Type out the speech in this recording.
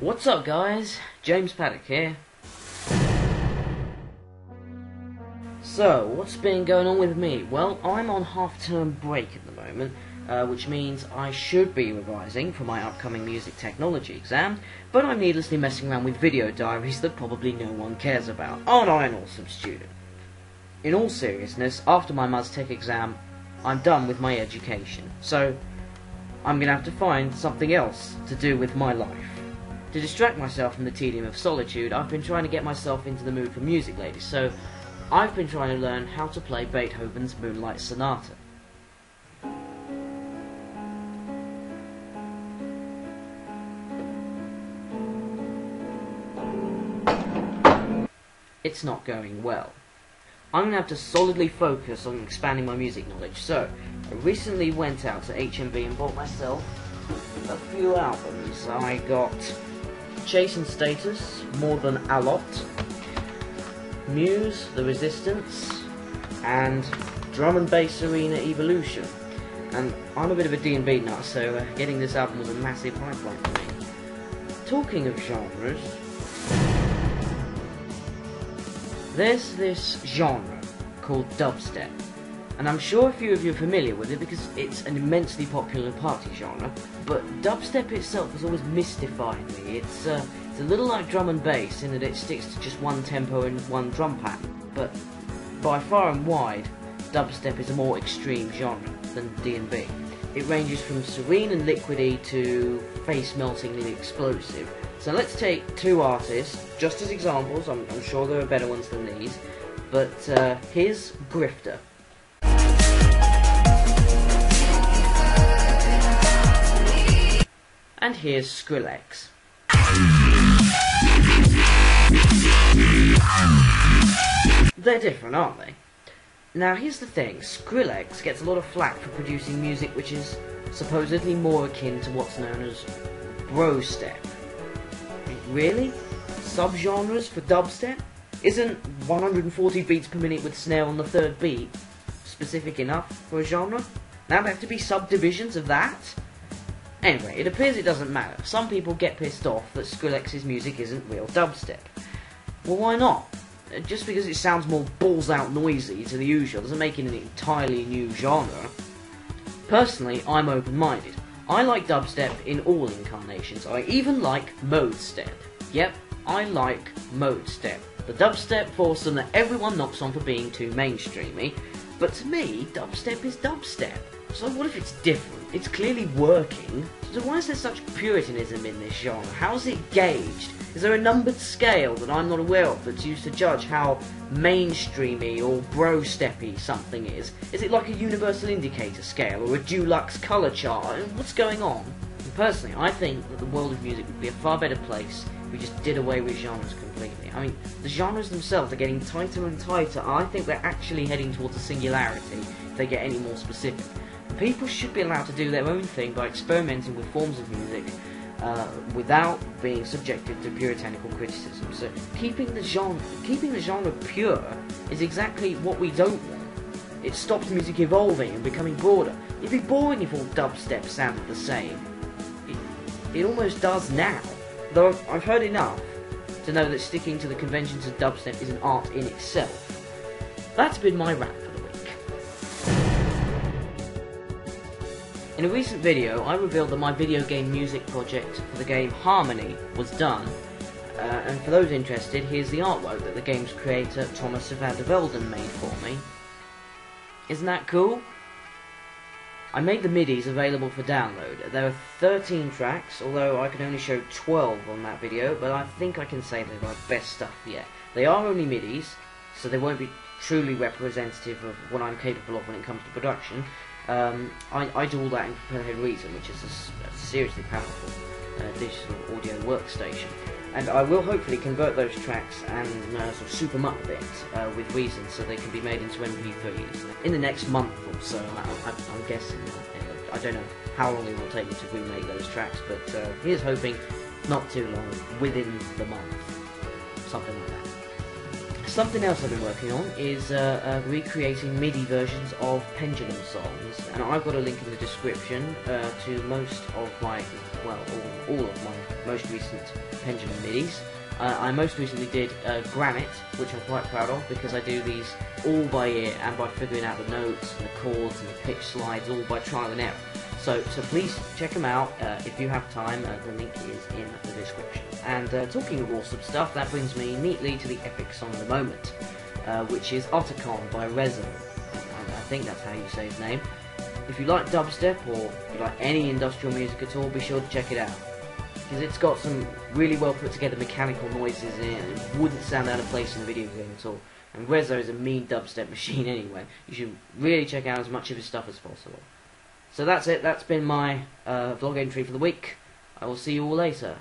What's up guys, James Paddock here. So, what's been going on with me? Well, I'm on half-term break at the moment, which means I should be revising for my upcoming music technology exam, but I'm needlessly messing around with video diaries that probably no one cares about. Aren't I an awesome student? In all seriousness, after my Muztech exam, I'm done with my education, so I'm gonna have to find something else to do with my life. To distract myself from the tedium of solitude, I've been trying to get myself into the mood for music lately, so I've been trying to learn how to play Beethoven's Moonlight Sonata. It's not going well. I'm going to have to solidly focus on expanding my music knowledge, so I recently went out to HMV and bought myself a few albums. I got Chase and Status, More Than a Lot, Muse, The Resistance, and Drum and Bass Arena Evolution. And I'm a bit of a D&B nut, so getting this album was a massive pipeline for me. Talking of genres, there's this genre called dubstep, and I'm sure a few of you are familiar with it because it's an immensely popular party genre, but dubstep itself has always mystified me. It's a little like drum and bass in that it sticks to just one tempo and one drum pattern, but by far and wide, dubstep is a more extreme genre than D&B. It ranges from serene and liquidy to face-meltingly explosive. So let's take two artists, just as examples. I'm sure there are better ones than these, but here's Grifter. And here's Skillz. They're different, aren't they? Now here's the thing, Skillz gets a lot of flack for producing music which is supposedly more akin to what's known as Brostep. Really? Subgenres for dubstep? Isn't 140 beats per minute with snare on the third beat specific enough for a genre? Now there have to be subdivisions of that? Anyway, it appears it doesn't matter. Some people get pissed off that Skillz's music isn't real dubstep. Well, why not? Just because it sounds more balls-out noisy to the usual doesn't make it an entirely new genre. Personally, I'm open-minded. I like dubstep in all incarnations. I even like modestep. Yep, I like modestep. The dubstep foursome that everyone knocks on for being too mainstreamy. But to me, dubstep is dubstep. So what if it's different? It's clearly working. So why is there such puritanism in this genre? How's it gauged? Is there a numbered scale that I'm not aware of that's used to judge how mainstreamy or bro-steppy something is? Is it like a universal indicator scale or a Dulux colour chart? What's going on? And personally, I think that the world of music would be a far better place if we just did away with genres completely. I mean, the genres themselves are getting tighter and tighter. I think they're actually heading towards a singularity if they get any more specific. People should be allowed to do their own thing by experimenting with forms of music without being subjected to puritanical criticism. So keeping the genre pure is exactly what we don't want. It stops music evolving and becoming broader. It'd be boring if all dubstep sounded the same. It almost does now, though I've heard enough to know that sticking to the conventions of dubstep is an art in itself. That's been my rant for the week. In a recent video, I revealed that my video game music project for the game Harmony was done, and for those interested, here's the artwork that the game's creator Thomas van der Velden made for me. Isn't that cool? I made the MIDIs available for download. There are 13 tracks, although I can only show 12 on that video, but I think I can say they're my best stuff yet. They are only MIDIs, so they won't be truly representative of what I'm capable of when it comes to production. I do all that in Prepared Reason, which is a seriously powerful digital audio workstation. And I will hopefully convert those tracks and sort of soup them up a bit with Reason so they can be made into MP3s in the next month or so. I'm guessing. I don't know how long it will take me to remake those tracks, but here's hoping not too long, within the month. Something like that. Something else I've been working on is recreating MIDI versions of Pendulum songs, and I've got a link in the description to most of my, well, all of my most recent Pendulum MIDIs. I most recently did Granite, which I'm quite proud of because I do these all by ear and by figuring out the notes and the chords and the pitch slides, all by trial and error. So please check them out if you have time. The link is in the description. And talking of awesome stuff, that brings me neatly to the epic song of the moment, which is Otacon by Reso. I think that's how you say his name. If you like dubstep or if you like any industrial music at all, be sure to check it out, because it's got some really well put together mechanical noises in it, and it wouldn't sound out of place in a video game at all. And Reso is a mean dubstep machine anyway. You should really check out as much of his stuff as possible. So that's it. That's been my vlog entry for the week. I will see you all later.